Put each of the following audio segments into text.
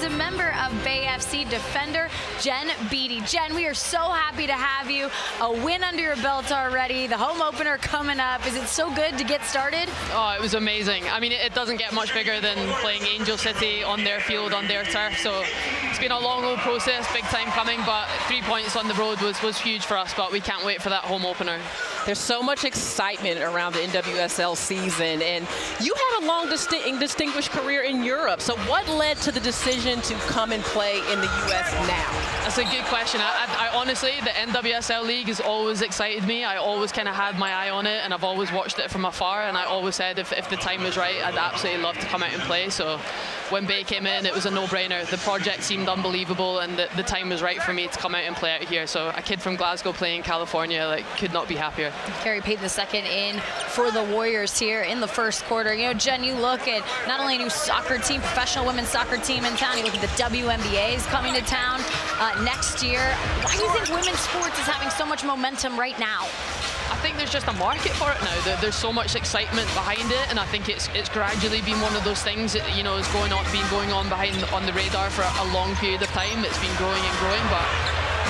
a member of Bay FC, defender Jen Beattie. Jen, we are so happy to have you. A win under your belt already. The home opener coming up. Is it so good to get started? Oh, it was amazing. I mean, it doesn't get much bigger than playing Angel City on their field, on their turf. So it's been a long old process, big time coming, but 3 points on the road was huge for us, but we can't wait for that home opener. There's so much excitement around the NWSL season, and you had a long, distinguished career in Europe. So what led to the decision to come and play in the U.S. now? That's a good question. I honestly, the NWSL League has always excited me. I always kind of had my eye on it, and I've always watched it from afar, and I always said if the time was right, I'd absolutely love to come out and play. So when Bay came in, it was a no-brainer. The project seemed unbelievable, and the time was right for me to come out and play out here. So a kid from Glasgow playing in California, could not be happier. Carrie Payton II in for the Warriors here in the first quarter. You know, Jen, you look at not only a new soccer team, professional women's soccer team in town, you look at the WNBA's coming to town next year. Why do you think women's sports is having so much momentum right now? I think there's just a market for it now. There's so much excitement behind it, and I think it's gradually been one of those things that, you know, been going on on the radar for a long period of time. It's been growing and growing, but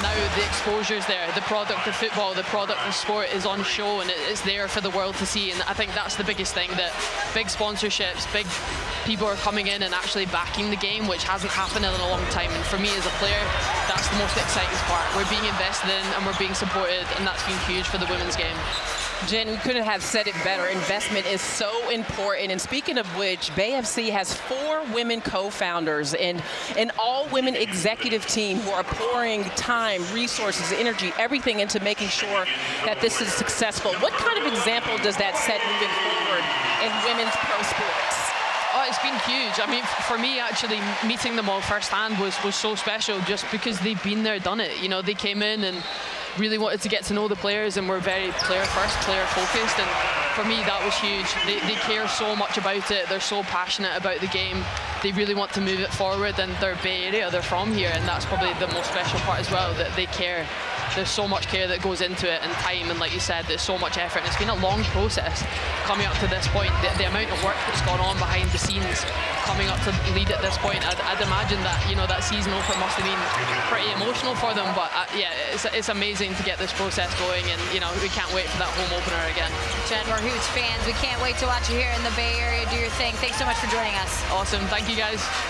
now the exposure's there. The product of football, the product of sport is on show, and it's there for the world to see. And I think that's the biggest thing, that big sponsorships, big people are coming in and actually backing the game, which hasn't happened in a long time. And for me as a player, that's the most exciting part. We're being invested in and we're being supported, and that's been huge for the women's game. Jen, we couldn't have said it better. Investment is so important. And speaking of which, Bay FC has 4 women co-founders and an all-women executive team who are pouring time, resources, energy, everything into making sure that this is successful. What kind of example does that set moving forward in women's pro sports? Oh, it's been huge. I mean, for me, actually, meeting them all firsthand was so special, just because they've been there, done it. You know, they came in and really wanted to get to know the players, and were very player first, player focused, and for me that was huge. They care so much about it. They're so passionate about the game. They really want to move it forward, and they're Bay Area, they're from here, and that's probably the most special part as well, that they care. There's so much care that goes into it, and time, and like you said, there's so much effort, and it's been a long process coming up to this point. The amount of work that's gone on behind the scenes coming up to lead at this point, I'd imagine that, you know, that season opener must have been pretty emotional for them, but yeah, it's amazing to get this process going, and you know, we can't wait for that home opener again. Jen, we're huge fans. We can't wait to watch you here in the Bay Area do your thing. Thanks so much for joining us. Awesome. Thank you guys.